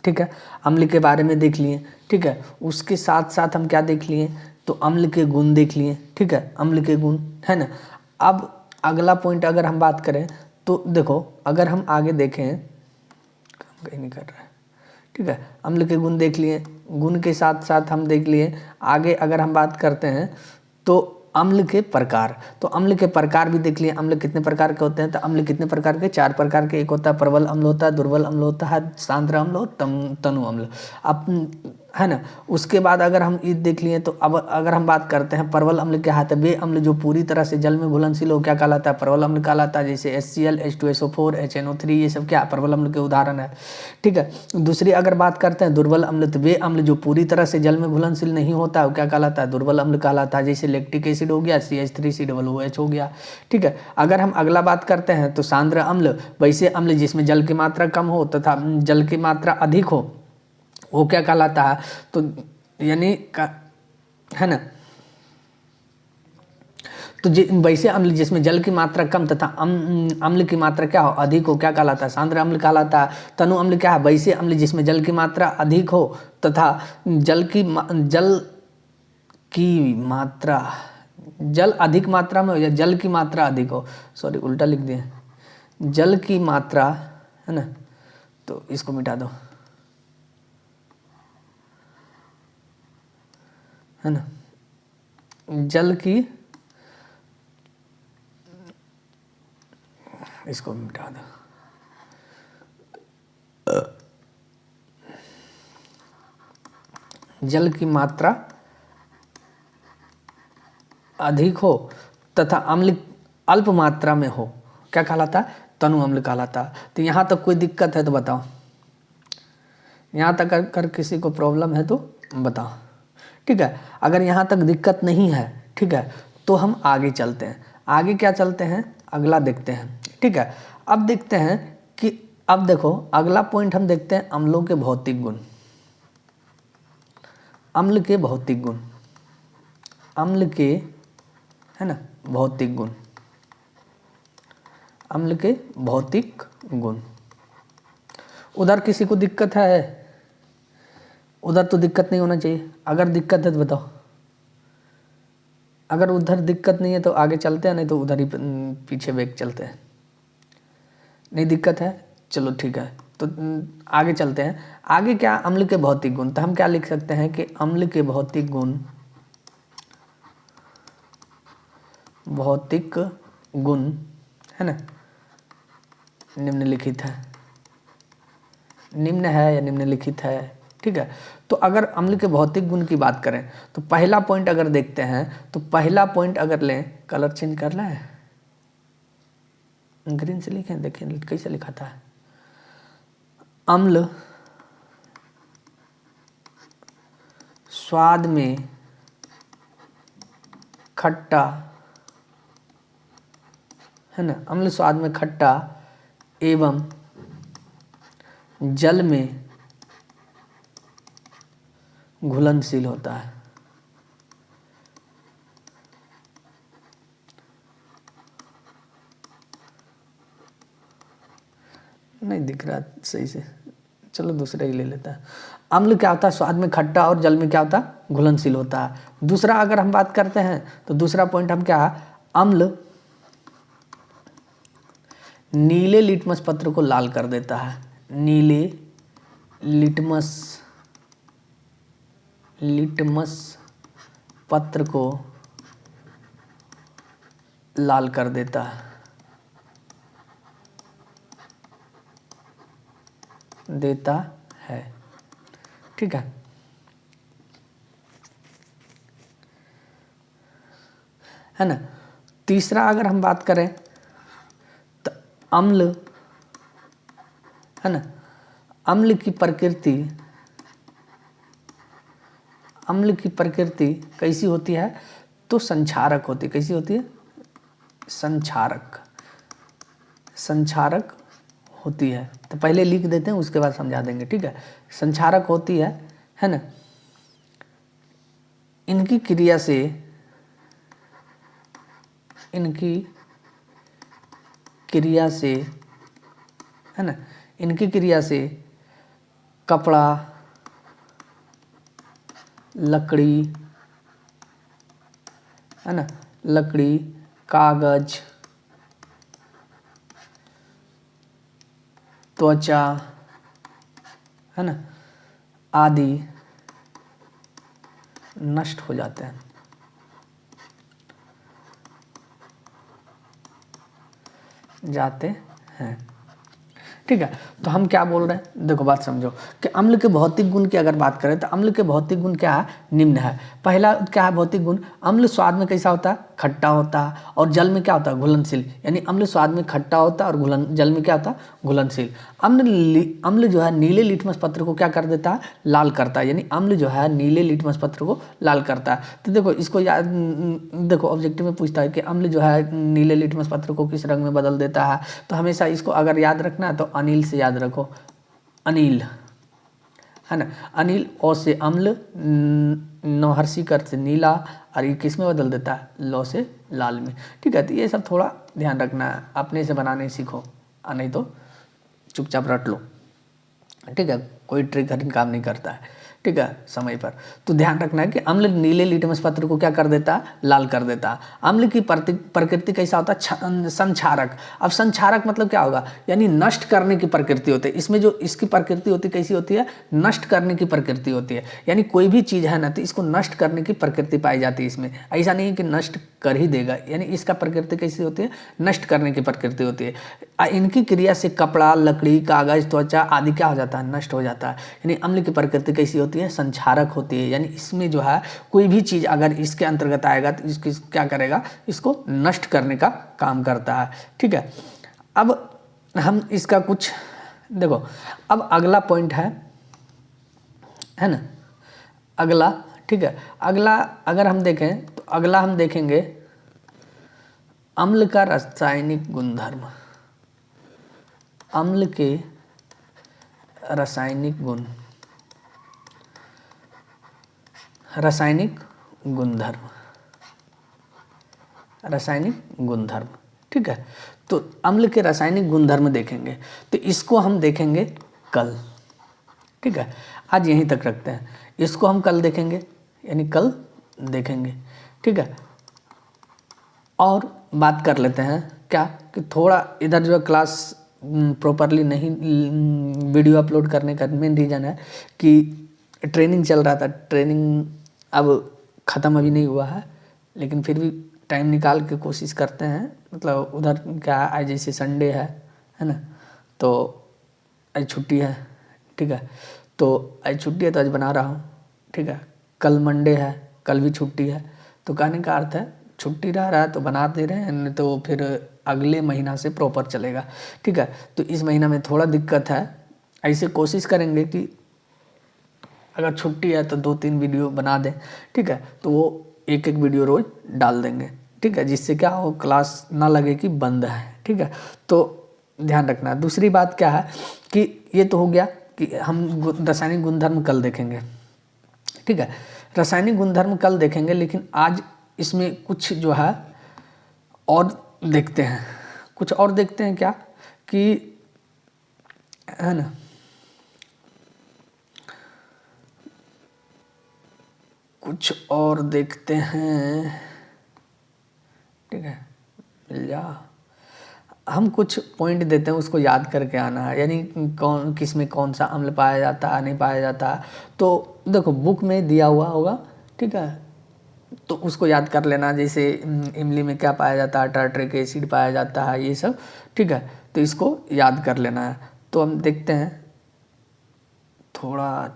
ठीक है, अम्ल के बारे में देख लिए। ठीक है, उसके साथ साथ हम क्या देख लिए? तो अम्ल के गुण देख लिए। ठीक है, अम्ल के गुण, है ना। अब अगला पॉइंट अगर हम बात करें तो देखो अगर हम आगे देखें, काम कहीं नहीं कर रहा है। ठीक है, अम्ल के गुण देख लिए, गुण के साथ साथ हम देख लिए। आगे अगर हम बात करते हैं तो अम्ल के प्रकार, तो अम्ल के प्रकार भी देख लिए, अम्ल कितने प्रकार के होते हैं, तो अम्ल कितने प्रकार के, 4 प्रकार के। एक होता है प्रबल अम्ल होता है, दुर्बल अम्ल होता है, सांद्र अम्ल और तनु अम्ल। अब है ना, उसके बाद अगर हम ये देख लिए, तो अब अगर हम बात करते हैं प्रबल अम्ल क्या है, तो वे अम्ल जो पूरी तरह से जल में घुलनशील हो, क्या कहलाता है, प्रबल अम्ल कहलाता है। जैसे HCl, H2SO4, HNO3, ये सब क्या प्रबल अम्ल के उदाहरण है, ठीक है। दूसरी अगर बात करते हैं दुर्बल अम्ल, तो वे अम्ल जो पूरी तरह से जल में घुलनशील नहीं होता है, वो क्या कहलाता है, दुर्बल अम्ल कहलाता है। जैसे लैक्टिक एसिड हो गया, CH3COOH हो गया, ठीक है। अगर हम अगला बात करते हैं तो सांद्र अम्ल, वैसे अम्ल जिसमें जल की मात्रा कम हो तथा जल की मात्रा अधिक हो, वो क्या कहलाता है, तो यानी है ना, तो वैसे अम्ल जिसमें जल की मात्रा कम तथा अम्ल की मात्रा क्या हो, अधिक हो, क्या कहलाता है, सांद्र अम्ल कहलाता है। तनु अम्ल क्या है, वैसे अम्ल जिसमें जल की मात्रा अधिक हो तथा जल अधिक मात्रा में हो, या जल की मात्रा अधिक हो, सॉरी उल्टा लिख दिए, जल की मात्रा, है ना, तो इसको मिटा दो, है ना, जल की, इसको मिटा दो, जल की मात्रा अधिक हो तथा अम्ल अल्प मात्रा में हो, क्या कहलाता है, तनु अम्ल कहलाता है। तो यहाँ तक कोई दिक्कत है तो बताओ, यहाँ तक अगर किसी को प्रॉब्लम है तो बताओ, ठीक है। अगर यहाँ तक दिक्कत नहीं है, ठीक है, तो हम आगे चलते हैं। आगे क्या चलते हैं, अगला देखते हैं, ठीक है। अब देखते हैं कि, अब देखो अगला पॉइंट हम देखते हैं अम्लों के भौतिक गुण। अम्ल के भौतिक गुण, अम्ल के, है ना, भौतिक गुण, अम्ल के भौतिक गुण। उधर किसी को दिक्कत है, उधर तो दिक्कत नहीं होना चाहिए, अगर दिक्कत है तो बताओ। अगर उधर दिक्कत नहीं है तो आगे चलते हैं, नहीं तो उधर ही पीछे बैक चलते हैं। नहीं दिक्कत है, चलो ठीक है, तो आगे चलते हैं। आगे क्या, अम्ल के भौतिक गुण, तो हम क्या लिख सकते हैं कि अम्ल के भौतिक गुण, भौतिक गुण, है ना, निम्नलिखित है, निम्न है या निम्नलिखित है, ठीक है। तो अगर अम्ल के भौतिक गुण की बात करें तो पहला पॉइंट अगर देखते हैं, तो पहला पॉइंट अगर लें, कलर चेंज कर लें, ग्रीन से लिखें, देखें कैसे लिखा है, अम्ल स्वाद में खट्टा, है ना, अम्ल स्वाद में खट्टा एवं जल में घुलनशील होता है। नहीं दिख रहा सही से, चलो दूसरा ही ले लेता है। अम्ल क्या होता है, स्वाद में खट्टा और जल में क्या होता है, घुलनशील होता है। दूसरा अगर हम बात करते हैं तो दूसरा पॉइंट हम क्या, अम्ल नीले लिटमस पत्र को लाल कर देता है, नीले लिटमस पत्र को लाल कर देता है, ठीक है ना। तीसरा अगर हम बात करें तो अम्ल, है ना, अम्ल की प्रकृति कैसी होती है, तो संक्षारक होती है। कैसी होती है, संक्षारक होती है। तो पहले लिख देते हैं, उसके बाद समझा देंगे, ठीक है। संक्षारक होती है ना। इनकी क्रिया से, है ना, इनकी क्रिया से कपड़ा, लकड़ी, है ना, लकड़ी, कागज, त्वचा, है ना, आदि नष्ट हो जाते हैं। जाते हैं। ठीक है, तो हम क्या बोल रहे हैं, देखो बात समझो कि अम्ल के भौतिक गुण की अगर बात करें तो अम्ल के भौतिक गुण क्या है, निम्न है। पहला क्या है भौतिक गुण, अम्ल स्वाद में कैसा होता है, खट्टा होता है, और जल में क्या होता है, घुलनशील। यानी अम्ल स्वाद में खट्टा होता है और जल में क्या होता है, घुलनशील। अम्ल जो है नीले लिटमस पत्र को क्या कर देता है, लाल करता है। यानी अम्ल जो है नीले लिटमस पत्र को लाल करता है। तो देखो इसको याद, देखो ऑब्जेक्टिव में पूछता है कि अम्ल जो है नीले लिटमस पत्र को किस रंग में बदल देता है, तो हमेशा इसको अगर याद रखना है तो अनिल से याद रखो, अनिल है ना। अनिल ओ से अम्ल, नौहर्षी कर से नीला, और ये किस में बदल देता है, लो से लाल में। ठीक है, तो ये सब थोड़ा ध्यान रखना है, अपने से बनाने सीखो, नहीं तो चुपचाप रट लो। ठीक है, कोई ट्रिक हरिन काम नहीं करता है। ठीक है, समय पर तो ध्यान रखना है कि अम्ल नीले लिटमस पत्र को क्या कर देता है, लाल कर देता है। अम्ल की प्रकृति कैसा होता है, संक्षारक। अब संक्षारक मतलब क्या होगा, यानी नष्ट करने की प्रकृति होती है। इसमें जो इसकी प्रकृति होती है कैसी होती है, नष्ट करने की प्रकृति होती है। यानी कोई भी चीज़ है ना तो इसको नष्ट करने की प्रकृति पाई जाती है इसमें। ऐसा नहीं है कि नष्ट कर ही देगा, यानी इसका प्रकृति कैसी होती है, नष्ट करने की प्रकृति होती है। इनकी क्रिया से कपड़ा, लकड़ी, कागज, त्वचा आदि क्या हो जाता है, नष्ट हो जाता है। यानी अम्ल की प्रकृति कैसी होती है, संक्षारक होती है। यानी इसमें जो है कोई भी चीज़ अगर इसके अंतर्गत आएगा तो इसकी क्या करेगा, इसको नष्ट करने का काम करता है। ठीक है, अब हम इसका कुछ देखो, अब अगला पॉइंट है ना, अगला। ठीक है, अगला अगर हम देखें तो अगला हम देखेंगे अम्ल का रासायनिक गुणधर्म। अम्ल के रासायनिक गुण, रासायनिक गुणधर्म, रासायनिक गुणधर्म। ठीक है, तो अम्ल के रासायनिक गुणधर्म देखेंगे, तो इसको हम देखेंगे कल। ठीक है, आज यहीं तक रखते हैं, इसको हम कल देखेंगे, यानी कल देखेंगे। ठीक है, और बात कर लेते हैं क्या कि थोड़ा इधर जो है क्लास प्रॉपरली नहीं, वीडियो अपलोड करने का मेन रीज़न है कि ट्रेनिंग चल रहा था। ट्रेनिंग अब ख़त्म अभी नहीं हुआ है, लेकिन फिर भी टाइम निकाल के कोशिश करते हैं। मतलब उधर क्या आज जैसे संडे है ना, तो आज छुट्टी है। ठीक है, तो आज छुट्टी है तो आज बना रहा हूँ। ठीक है, कल मंडे है, कल भी छुट्टी है। तो कहने का अर्थ है छुट्टी रह रहा है तो बना दे रहे हैं, नहीं तो फिर अगले महीना से प्रॉपर चलेगा। ठीक है, तो इस महीना में थोड़ा दिक्कत है। ऐसे कोशिश करेंगे कि अगर छुट्टी है तो 2-3 वीडियो बना दें। ठीक है, तो वो एक वीडियो रोज डाल देंगे। ठीक है, जिससे क्या हो, क्लास ना लगे कि बंद है। ठीक है, तो ध्यान रखना। दूसरी बात क्या है कि ये तो हो गया कि हम रासायनिक गुणधर्म कल देखेंगे। ठीक है, रासायनिक गुणधर्म कल देखेंगे, लेकिन आज इसमें कुछ जो है और देखते हैं, कुछ और देखते हैं क्या कि है ना, कुछ और देखते हैं। ठीक है, मिल जा, हम कुछ पॉइंट देते हैं, उसको याद करके आना है। यानी कौन किस में कौन सा अम्ल पाया जाता है, नहीं पाया जाता है। तो देखो बुक में दिया हुआ होगा। ठीक है, तो उसको याद कर लेना। जैसे इमली में क्या पाया जाता है, टार्ट्रिक एसिड पाया जाता है, ये सब। ठीक है, तो इसको याद कर लेना है। तो हम देखते हैं, थोड़ा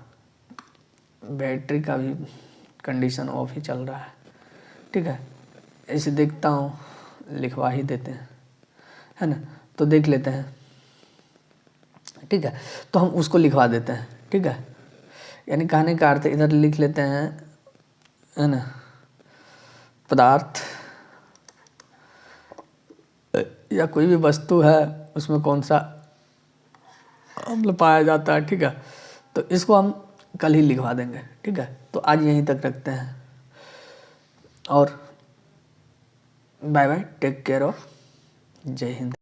बैटरी का भी कंडीशन ऑफ ही चल रहा है। ठीक है, ऐसे देखता हूँ, लिखवा ही देते हैं, है ना। तो देख लेते हैं। ठीक है, तो हम उसको लिखवा देते हैं। ठीक है, यानी कहने का अर्थ इधर लिख लेते हैं, है ना, पदार्थ या कोई भी वस्तु है उसमें कौन सा अम्ल पाया जाता है। ठीक है, तो इसको हम कल ही लिखवा देंगे। ठीक है, तो आज यहीं तक रखते हैं, और bye bye, take care of, जय हिंद।